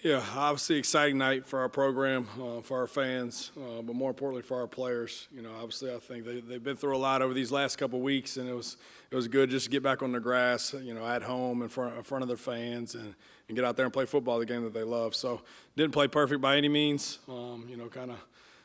Yeah, obviously exciting night for our program, for our fans, but more importantly for our players. Obviously I think they've been through a lot over these last couple of weeks, and it was good just to get back on the grass, at home in front of their fans and get out there and play football, the game that they love. So didn't play perfect by any means. Kind of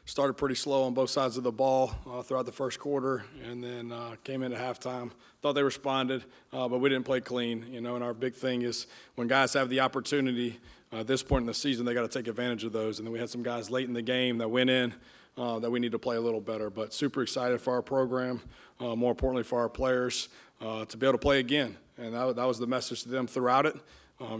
started pretty slow on both sides of the ball throughout the first quarter, and then came in at halftime. Thought they responded, but we didn't play clean. And our big thing is when guys have the opportunity at this point in the season, they got to take advantage of those. And then we had some guys late in the game that went in that we need to play a little better. But super excited for our program, more importantly for our players, to be able to play again. And that was the message to them throughout it.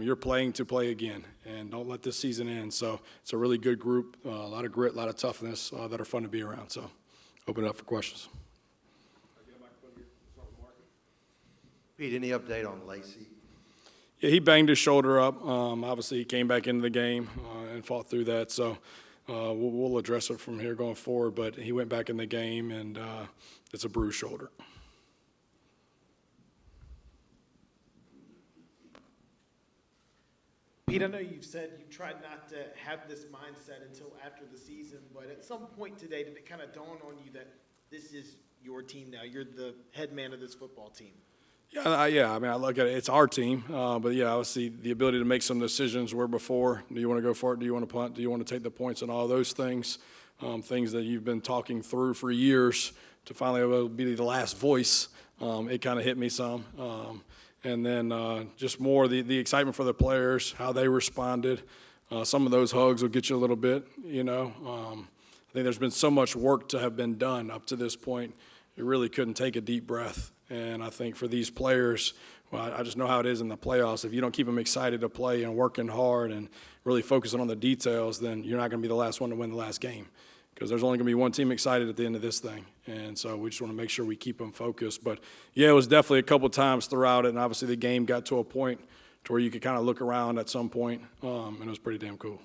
You're playing to play again, and don't let this season end. So it's a really good group, a lot of grit, a lot of toughness that are fun to be around. So open it up for questions. Pete, any update on Lacey? Yeah, he banged his shoulder up. Obviously, he came back into the game and fought through that. So we'll address it from here going forward. But he went back in the game, and it's a bruised shoulder. Pete, I know you've said you tried not to have this mindset until after the season, but at some point today, did it kind of dawn on you that this is your team now? You're the head man of this football team. Yeah. I mean, I look at it. It's our team, but yeah, obviously the ability to make some decisions where before. Do you want to go for it? Do you want to punt? Do you want to take the points? And all those things, things that you've been talking through for years, to finally be the last voice. It kind of hit me some. And then just more the excitement for the players, how they responded. Some of those hugs will get you a little bit, I think there's been so much work to have been done up to this point. You really couldn't take a deep breath. And I think for these players, well, I just know how it is in the playoffs. If you don't keep them excited to play and working hard and really focusing on the details, then you're not going to be the last one to win the last game, because there's only going to be one team excited at the end of this thing. And so we just want to make sure we keep them focused. But, yeah, it was definitely a couple times throughout it, and obviously the game got to a point to where you could kind of look around at some point, and it was pretty damn cool.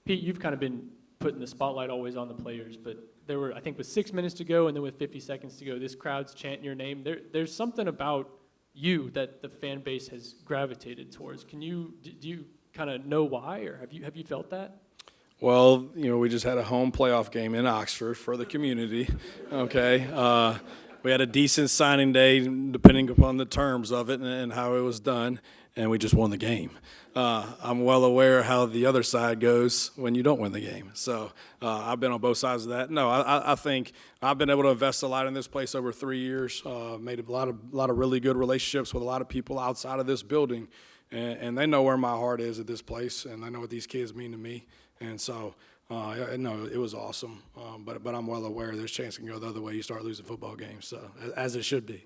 Pete, you've kind of been putting the spotlight always on the players, but there were, I think, with 6 minutes to go and then with 50 seconds to go, this crowd's chanting your name. There's something about you that the fan base has gravitated towards. Do you kind of know why, or have you felt that? Well, we just had a home playoff game in Oxford for the community, okay? We had a decent signing day, depending upon the terms of it and how it was done, and we just won the game. I'm well aware how the other side goes when you don't win the game. So I've been on both sides of that. No, I think I've been able to invest a lot in this place over 3 years, made a lot of really good relationships with a lot of people outside of this building, and they know where my heart is at this place, and I know what these kids mean to me. And so, no, it was awesome. But I'm well aware there's a chance it can go the other way. You start losing football games, so as it should be.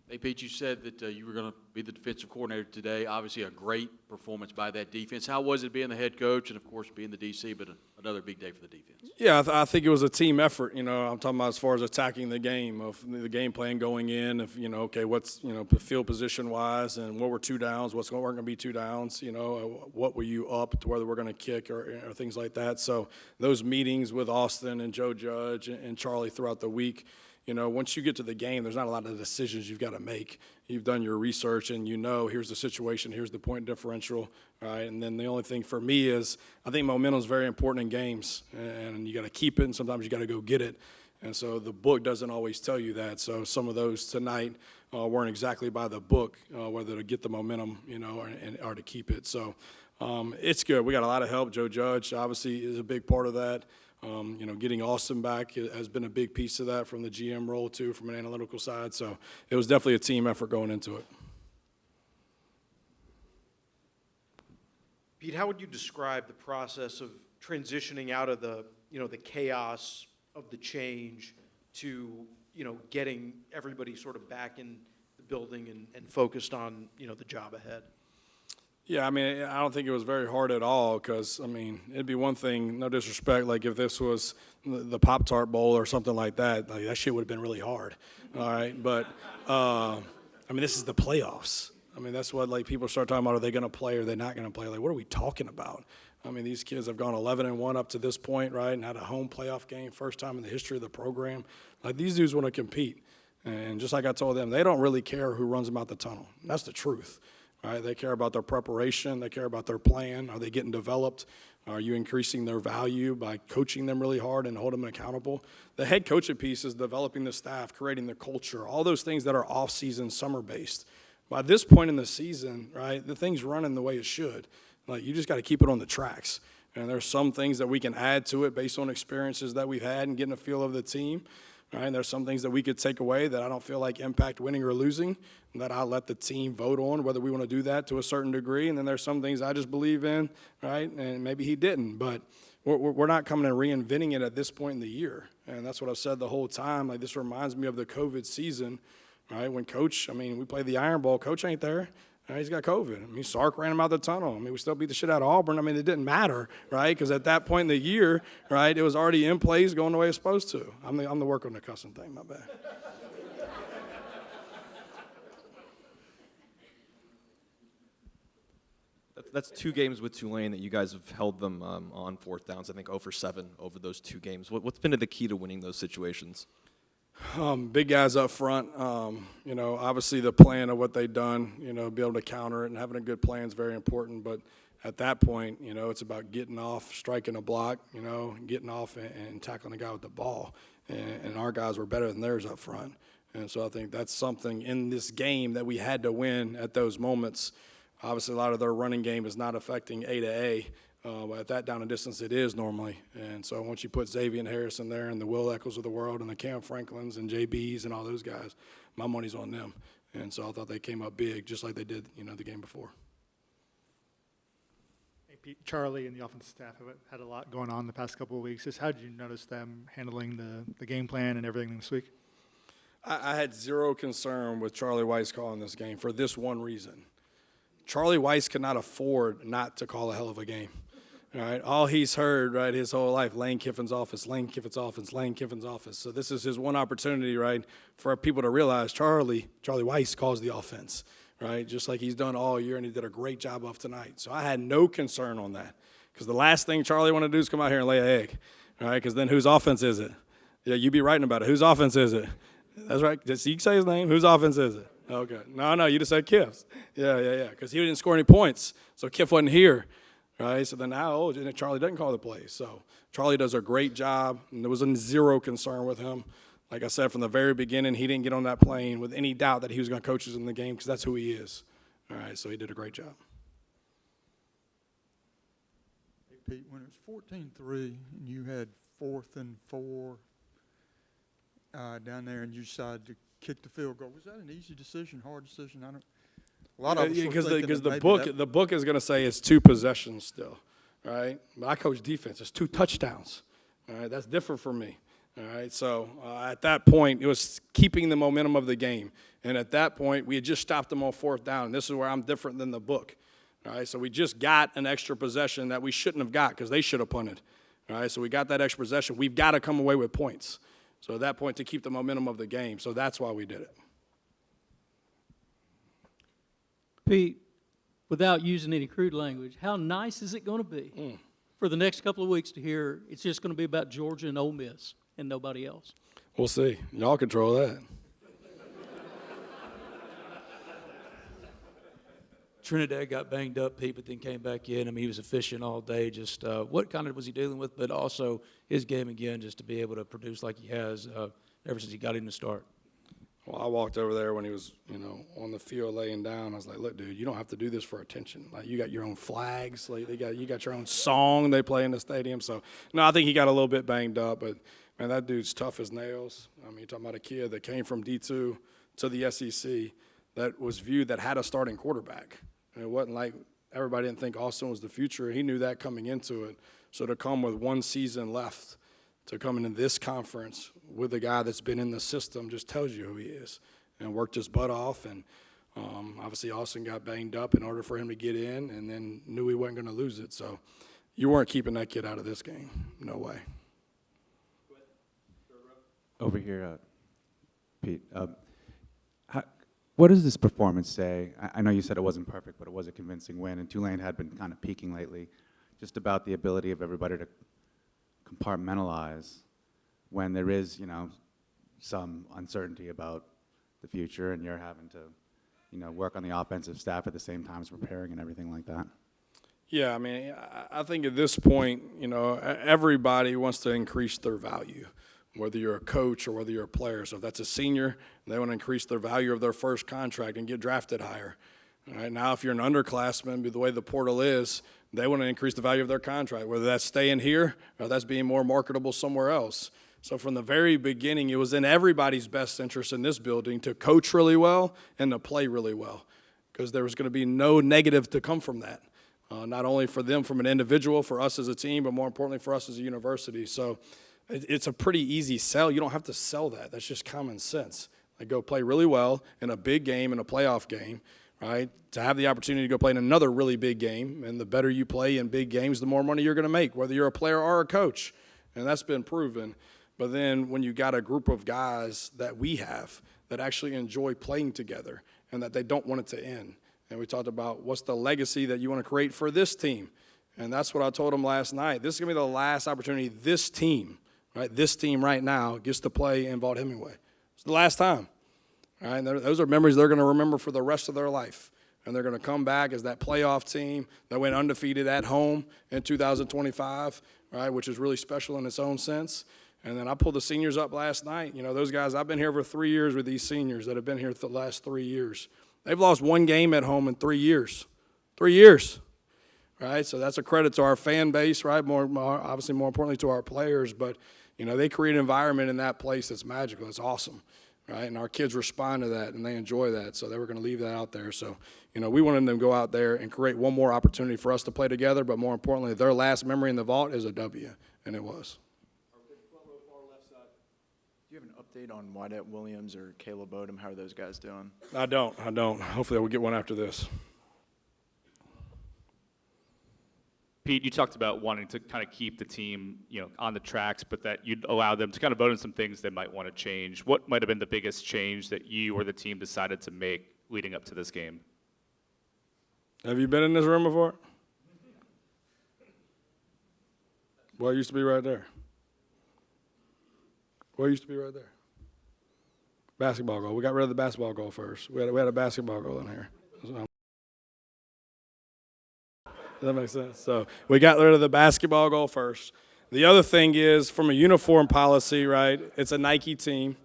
Hey, Pete, you said that you were going to be the defensive coordinator today. Obviously, a great performance by that defense. How was it being the head coach and, of course, being the DC, but another big day for the defense? Yeah, I think it was a team effort. I'm talking about as far as attacking the game, of the game plan going in, what's, field position-wise and what were 2 downs, what's going to be 2 downs, what were you up to whether we're going to kick or things like that. So those meetings with Austin and Joe Judge and Charlie throughout the week, once you get to the game, there's not a lot of decisions you've got to make. You've done your research and here's the situation, here's the point differential, right? And then the only thing for me is I think momentum is very important in games, and you got to keep it, and sometimes you got to go get it. And so the book doesn't always tell you that. So some of those tonight weren't exactly by the book, whether to get the momentum, or to keep it. So it's good. We got a lot of help. Joe Judge obviously is a big part of that. Getting Austin back has been a big piece of that from the GM role, too, from an analytical side. So it was definitely a team effort going into it. Pete, how would you describe the process of transitioning out of the chaos of the change to, getting everybody sort of back in the building and focused on, the job ahead? Yeah, I don't think it was very hard at all because, it'd be one thing, no disrespect, like if this was the Pop-Tart Bowl or something like that shit would have been really hard, all right? But, this is the playoffs. That's what, people start talking about, are they going to play or are they not going to play? What are we talking about? I mean, these kids have gone 11-1 up to this point, right, and had a home playoff game, first time in the history of the program. Like, these dudes want to compete. And just like I told them, they don't really care who runs them out the tunnel. That's the truth, right? They care about their preparation. They care about their plan. Are they getting developed? Are you increasing their value by coaching them really hard and holding them accountable? The head coaching piece is developing the staff, creating the culture, all those things that are off-season, summer-based. By this point in the season, right, the thing's running the way it should. Like, you just got to keep it on the tracks. And there's some things that we can add to it based on experiences that we've had and getting a feel of the team. Right? And there's some things that we could take away that I don't feel like impact winning or losing, and that I'll let the team vote on whether we want to do that to a certain degree. And then there's some things I just believe in, right? And maybe he didn't. But we're not coming and reinventing it at this point in the year. And that's what I've said the whole time. Like, this reminds me of the COVID season, right? When Coach, I mean, we played the Iron Bowl. Coach ain't there. Right, he's got COVID. I mean, Sark ran him out the tunnel. I mean, we still beat the shit out of Auburn. I mean, it didn't matter, right? Because at that point in the year, right, it was already in place, going the way it's supposed to. I'm the work on the cussing thing, my bad. That's 2 games with Tulane that you guys have held them on fourth downs, I think 0 for 7 over those 2 games. What's been the key to winning those situations? Big guys up front, you know, obviously the plan of what they've done, you know, be able to counter it and having a good plan is very important. But at that point, you know, it's about getting off, striking a block, you know, getting off and tackling the guy with the ball. And our guys were better than theirs up front. And so I think that's something in this game that we had to win at those moments. Obviously, a lot of their running game is not affecting A to A. But at that down and distance, it is normally. And so once you put Xavier and Harrison there and the Will Eccles of the world and the Cam Franklins and JBs and all those guys, my money's on them. And so I thought they came up big, just like they did, you know, the game before. Hey, Pete, Charlie and the offensive staff have had a lot going on the past couple of weeks. Just how did you notice them handling the game plan and everything this week? I had zero concern with Charlie Weiss calling this game for this one reason. Charlie Weiss could not afford not to call a hell of a game. All right, all he's heard, right, his whole life, Lane Kiffin's office, Lane Kiffin's office, Lane Kiffin's office. So this is his one opportunity, right, for people to realize Charlie Weiss calls the offense, right, just like he's done all year, and he did a great job of tonight. So I had no concern on that, because the last thing Charlie wanted to do is come out here and lay an egg, all right, because then whose offense is it? Yeah, you be writing about it. Whose offense is it? That's right. Did you say his name? Whose offense is it? Okay. No, you just said Kiff's. Yeah, because he didn't score any points, so Kiff wasn't here. Right, so then now Charlie doesn't call the plays. So Charlie does a great job, and there was zero concern with him. Like I said, from the very beginning, he didn't get on that plane with any doubt that he was going to coach us in the game, because that's who he is. All right, so he did a great job. Hey, Pete, when it was 14-3 and you had 4th and 4 down there and you decided to kick the field goal, was that an easy decision, hard decision? A lot of us were thinking Because that the book is going to say it's 2 possessions still, right? But I coach defense. It's 2 touchdowns. All right, that's different for me. All right, so at that point, it was keeping the momentum of the game. And at that point, we had just stopped them on 4th down. And this is where I'm different than the book. All right, so we just got an extra possession that we shouldn't have got, because they should have punted. All right, so we got that extra possession. We've got to come away with points. So at that point, to keep the momentum of the game. So that's why we did it. Pete, without using any crude language, how nice is it going to be for the next couple of weeks to hear it's just going to be about Georgia and Ole Miss and nobody else? We'll see. Y'all control that. Trinidad got banged up, Pete, but then came back in. I mean, he was efficient all day. Just what kind of was he dealing with, but also his game again, just to be able to produce like he has ever since he got in to start. Well, I walked over there when he was, you know, on the field laying down. I was like, look, dude, you don't have to do this for attention. Like, you got your own flags. Like, you got your own song they play in the stadium. So, no, I think he got a little bit banged up. But, man, that dude's tough as nails. I mean, you're talking about a kid that came from D2 to the SEC that was viewed that had a starting quarterback. And it wasn't like everybody didn't think Austin was the future. He knew that coming into it. So to come with 1 season left, to come into this conference with a guy that's been in the system just tells you who he is, and worked his butt off. And obviously Austin got banged up in order for him to get in, and then knew he wasn't going to lose it. So you weren't keeping that kid out of this game. No way. Over here, Pete. What does this performance say? I know you said it wasn't perfect, but it was a convincing win, and Tulane had been kind of peaking lately. just about the ability of everybody to compartmentalize when there is, some uncertainty about the future, and you're having to, work on the offensive staff at the same time as preparing and everything like that. Yeah, I mean, I think at this point, everybody wants to increase their value, whether you're a coach or whether you're a player. So if that's a senior, they want to increase their value of their first contract and get drafted higher. All right, now, if you're an underclassman, the way the portal is, they want to increase the value of their contract, whether that's staying here or that's being more marketable somewhere else. So from the very beginning, it was in everybody's best interest in this building to coach really well and to play really well, because there was going to be no negative to come from that, not only for them from an individual, for us as a team, but more importantly for us as a university. So it's a pretty easy sell. You don't have to sell that. That's just common sense. Like, go play really well in a big game, in a playoff game, right, to have the opportunity to go play in another really big game. And the better you play in big games, the more money you're going to make, whether you're a player or a coach. And that's been proven. But then when you got a group of guys that we have that actually enjoy playing together and that they don't want it to end, and we talked about what's the legacy that you want to create for this team. And that's what I told them last night. This is going to be the last opportunity this team right now gets to play in Vaught Hemingway. It's the last time. All right, and those are memories they're going to remember for the rest of their life. And they're going to come back as that playoff team that went undefeated at home in 2025, right, which is really special in its own sense. And then I pulled the seniors up last night. Those guys, I've been here for 3 years with these seniors that have been here for the last 3 years. They've lost one game at home in 3 years. 3 years, right? So that's a credit to our fan base, right? More obviously, more importantly, to our players. But, they create an environment in that place that's magical. It's awesome, right? And our kids respond to that, and they enjoy that. So they were going to leave that out there. So, we wanted them to go out there and create one more opportunity for us to play together. But more importantly, their last memory in the Vault is a W, and it was. Do you have an update on Wyatt Williams or Caleb Odom? How are those guys doing? I don't. Hopefully we'll get one after this. Pete, you talked about wanting to kind of keep the team, on the tracks, but that you'd allow them to kind of vote on some things they might want to change. What might have been the biggest change that you or the team decided to make leading up to this game? Have you been in this room before? Well, it used to be right there. Well, it used to be right there. Basketball goal. We got rid of the basketball goal first. We had a basketball goal in here. Does that make sense? So we got rid of the basketball goal first. The other thing is, from a uniform policy, right, it's a Nike team.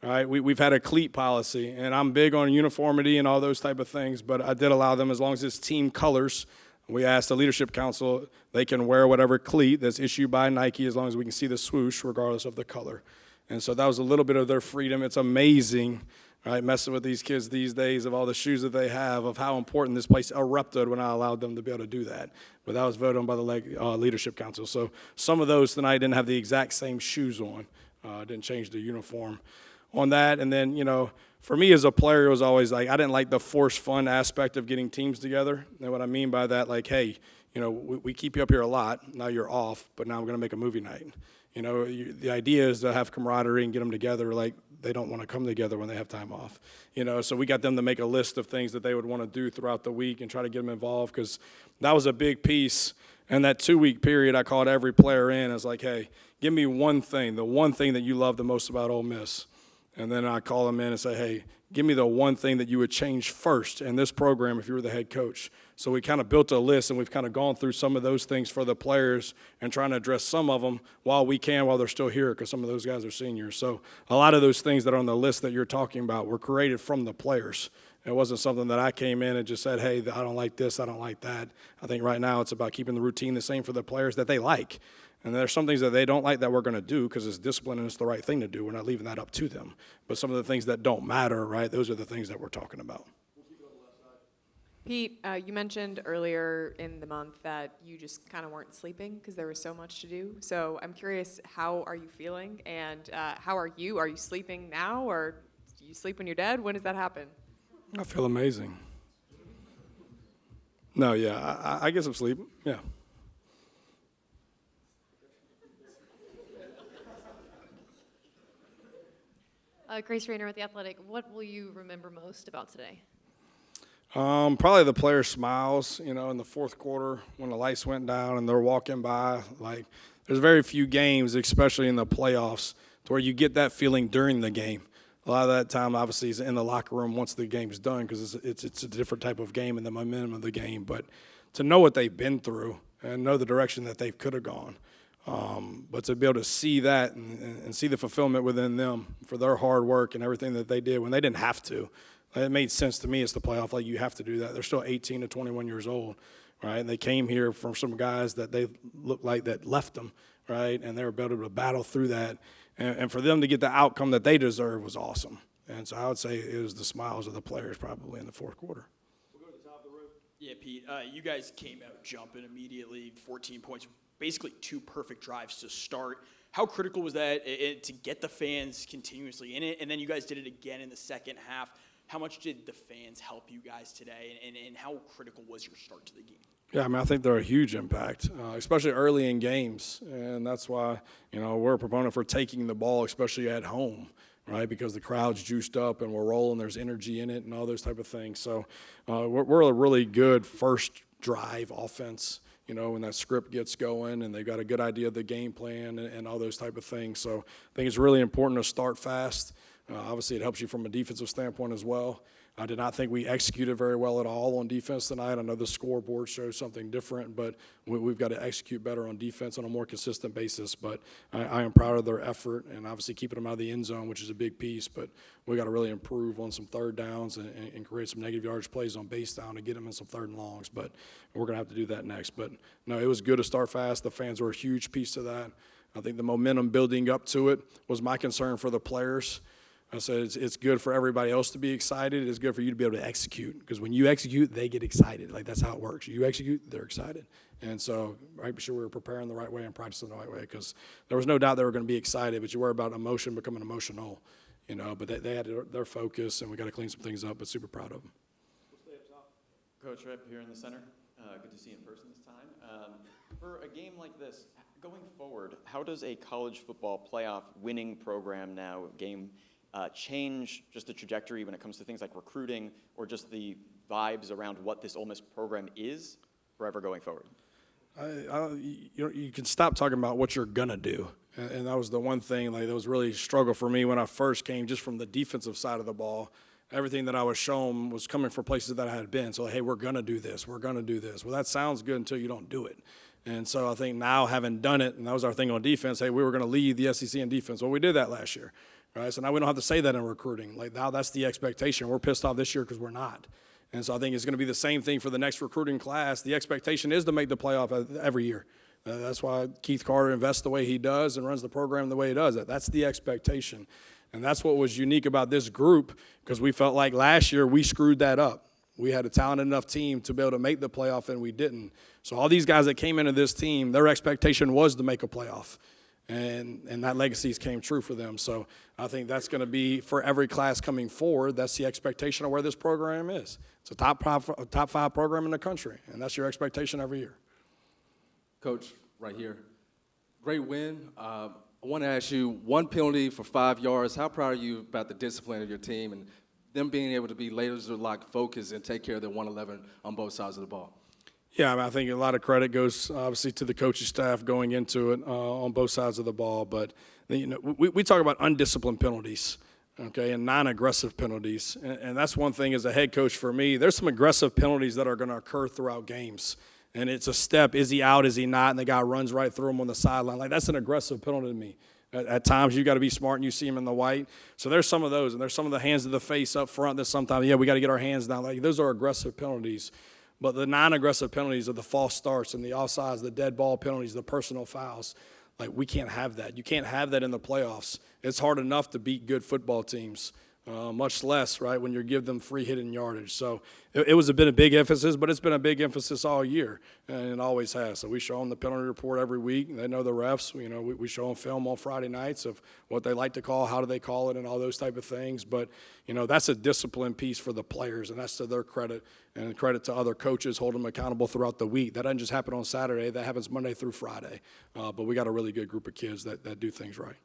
All right, we've had a cleat policy, and I'm big on uniformity and all those type of things, but I did allow them, as long as it's team colors, we asked the Leadership Council, they can wear whatever cleat that's issued by Nike as long as we can see the swoosh regardless of the color. And so that was a little bit of their freedom. It's amazing, right, messing with these kids these days of all the shoes that they have, of how important this place erupted when I allowed them to be able to do that. But that was voted on by the Leadership Council. So some of those tonight didn't have the exact same shoes on, didn't change the uniform on that. And then, for me as a player, it was always like I didn't like the forced fun aspect of getting teams together. And what I mean by that, like, hey, we keep you up here a lot. Now you're off, but now we're going to make a movie night. The idea is to have camaraderie and get them together. Like, they don't want to come together when they have time off. So we got them to make a list of things that they would want to do throughout the week and try to get them involved, because that was a big piece. And that 2-week period, I called every player in. I was like, hey, give me one thing, the one thing that you love the most about Ole Miss. And then I call them in and say, hey, give me the one thing that you would change first in this program if you were the head coach. So we kind of built a list, and we've kind of gone through some of those things for the players and trying to address some of them while they're still here, because some of those guys are seniors. So a lot of those things that are on the list that you're talking about were created from the players. It wasn't something that I came in and just said, hey, I don't like this, I don't like that. I think right now it's about keeping the routine the same for the players that they like. And there's some things that they don't like that we're going to do because it's discipline and it's the right thing to do. We're not leaving that up to them. But some of the things that don't matter, right, those are the things that we're talking about. Pete, you mentioned earlier in the month that you just kind of weren't sleeping because there was so much to do. So I'm curious, how are you feeling? And how are you? Are you sleeping now, or do you sleep when you're dead? When does that happen? I feel amazing. No, yeah, I get some sleep, yeah. Grace Rayner with The Athletic. What will you remember most about today? Probably the player smiles, you know, in the fourth quarter when the lights went down and they're walking by. Like, there's very few games, especially in the playoffs, to where you get that feeling during the game. A lot of that time, obviously, is in the locker room once the game's done because it's a different type of game and the momentum of the game. But to know what they've been through and know the direction that they could have gone, but to be able to see that and see the fulfillment within them for their hard work and everything that they did when they didn't have to. It made sense to me as the playoff, like you have to do that. They're still 18 to 21 years old, right? And they came here from some guys that they looked like that left them, right? And they were able to battle through that. And for them to get the outcome that they deserve was awesome. And so I would say it was the smiles of the players probably in the fourth quarter. We'll go to the top of the room. Yeah, Pete, you guys came out jumping immediately, 14 points, basically 2 perfect drives to start. How critical was that to get the fans continuously in it? And then you guys did it again in the second half. How much did the fans help you guys today, and how critical was your start to the game? Yeah, I mean, I think they're a huge impact, especially early in games. And that's why, you know, we're a proponent for taking the ball, especially at home, right, because the crowd's juiced up and we're rolling, there's energy in it and all those type of things. So we're a really good first drive offense, you know, when that script gets going and they've got a good idea of the game plan and all those type of things. So I think it's really important to start fast. Obviously, it helps you from a defensive standpoint as well. I did not think we executed very well at all on defense tonight. I know the scoreboard shows something different, but we've got to execute better on defense on a more consistent basis. But I am proud of their effort and obviously keeping them out of the end zone, which is a big piece. But we got to really improve on some third downs and create some negative yardage plays on base down to get them in some third and longs. But we're going to have to do that next. But, no, it was good to start fast. The fans were a huge piece of that. I think the momentum building up to it was my concern for the players. I said it's good for everybody else to be excited. It's good for you to be able to execute because when you execute, they get excited. Like, that's how it works. You execute, they're excited. And so make sure we were preparing the right way and practicing the right way because there was no doubt they were going to be excited, but you worry about emotion becoming emotional, you know. But they had their focus, and we got to clean some things up, but super proud of them. Coach, right up here in the center. Good to see you in person this time. For a game like this, going forward, how does a college football playoff winning program now change just the trajectory when it comes to things like recruiting or just the vibes around what this Ole Miss program is forever going forward? You can stop talking about what you're going to do. And that was the one thing that was really a struggle for me when I first came, just from the defensive side of the ball. Everything that I was shown was coming from places that I had been. So, hey, we're going to do this. We're going to do this. Well, that sounds good until you don't do it. And so I think now, having done it, and that was our thing on defense, hey, we were going to lead the SEC in defense. Well, we did that last year. Right, so now we don't have to say that in recruiting. Like, now that's the expectation. We're pissed off this year because we're not. And so I think it's going to be the same thing for the next recruiting class. The expectation is to make the playoff every year. That's why Keith Carter invests the way he does and runs the program the way he does. That's the expectation. And that's what was unique about this group because we felt like last year we screwed that up. We had a talented enough team to be able to make the playoff, and we didn't. So all these guys that came into this team, their expectation was to make a playoff. And that legacies came true for them. So I think that's going to be for every class coming forward. That's the expectation of where this program is. It's a top 5 program in the country, and that's your expectation every year. Coach, right here. Great win. I want to ask you, 1 penalty for 5 yards. How proud are you about the discipline of your team and them being able to be laser-lock focused and take care of their 111 on both sides of the ball? Yeah, I mean, I think a lot of credit goes obviously to the coaching staff going into it on both sides of the ball. But, you know, we talk about undisciplined penalties, okay, and non-aggressive penalties. And that's one thing as a head coach for me. There's some aggressive penalties that are going to occur throughout games. And it's a step. Is he out? Is he not? And the guy runs right through him on the sideline. Like, that's an aggressive penalty to me. At times, you got to be smart and you see him in the white. So there's some of those. And there's some of the hands to the face up front that sometimes, yeah, we got to get our hands down. Like, those are aggressive penalties. But the non-aggressive penalties are the false starts and the offsides, the dead ball penalties, the personal fouls. Like, we can't have that. You can't have that in the playoffs. It's hard enough to beat good football teams, much less, right, when you give them free hitting yardage. So it was a big emphasis, but it's been a big emphasis all year, and it always has. So we show them the penalty report every week. They know the refs. You know, we show them film on Friday nights of what they like to call, how do they call it, and all those type of things. But, you know, that's a discipline piece for the players, and that's to their credit, and credit to other coaches holding them accountable throughout the week. That doesn't just happen on Saturday. That happens Monday through Friday. But we got a really good group of kids that do things right.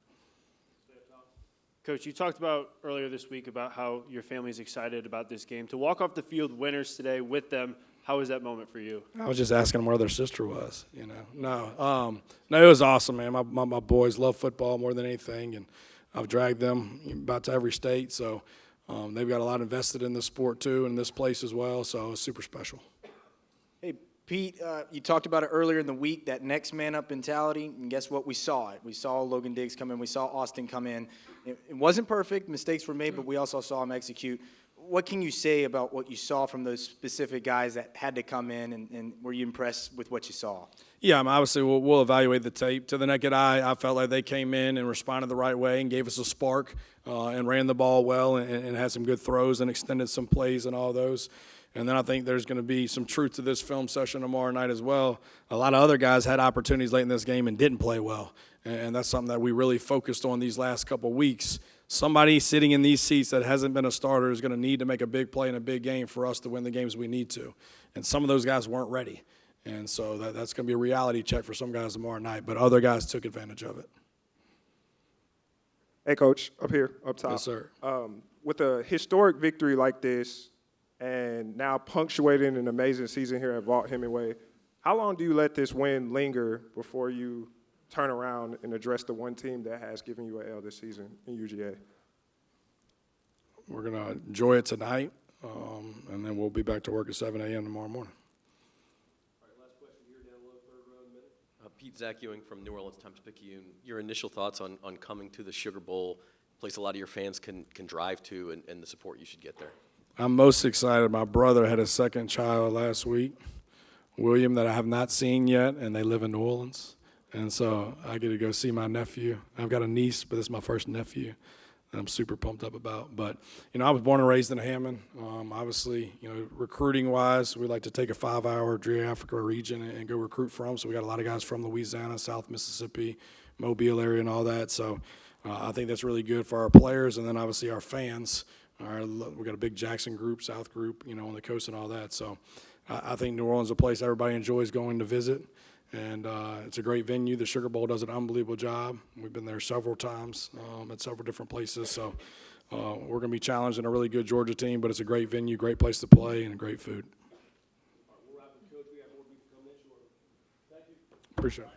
Coach, you talked about earlier this week about how your family's excited about this game. To walk off the field winners today with them, how was that moment for you? I was just asking them where their sister was, you know. No, it was awesome, man. My boys love football more than anything, and I've dragged them about to every state. So they've got a lot invested in this sport too, and this place as well. So it's super special. Hey, Pete, you talked about it earlier in the week, that next man up mentality, and guess what? We saw it. We saw Logan Diggs come in. We saw Austin come in. It wasn't perfect. Mistakes were made, but we also saw him execute. What can you say about what you saw from those specific guys that had to come in, and were you impressed with what you saw? Yeah, I mean, obviously we'll evaluate the tape. To the naked eye, I felt like they came in and responded the right way and gave us a spark and ran the ball well and had some good throws and extended some plays and all those. And then I think there's going to be some truth to this film session tomorrow night as well. A lot of other guys had opportunities late in this game and didn't play well. And that's something that we really focused on these last couple of weeks. Somebody sitting in these seats that hasn't been a starter is going to need to make a big play in a big game for us to win the games we need to. And some of those guys weren't ready. And so that's going to be a reality check for some guys tomorrow night. But other guys took advantage of it. Hey, Coach, up here, up top. Yes, sir. With a historic victory like this and now punctuating an amazing season here at Vaught Hemingway, how long do you let this win linger before you turn around and address the one team that has given you an L this season in UGA? We're going to enjoy it tonight, and then we'll be back to work at 7 a.m. tomorrow morning. Pete, Zach Ewing from New Orleans Times-Picayune. Your initial thoughts on coming to the Sugar Bowl, a place a lot of your fans can drive to, and the support you should get there? I'm most excited. My brother had his second child last week, William, that I have not seen yet, and they live in New Orleans. And so I get to go see my nephew. I've got a niece, but this is my first nephew that I'm super pumped up about. But, you know, I was born and raised in Hammond. Obviously, you know, recruiting-wise, we like to take a 5-hour Africa region and go recruit from. So we got a lot of guys from Louisiana, South Mississippi, Mobile area and all that. So I think that's really good for our players and then obviously our fans. We got a big Jackson group, South group, you know, on the coast and all that. So I think New Orleans is a place everybody enjoys going to visit. And it's a great venue. The Sugar Bowl does an unbelievable job. We've been there several times at several different places. So we're going to be challenging a really good Georgia team, but it's a great venue, great place to play, and great food. Appreciate it.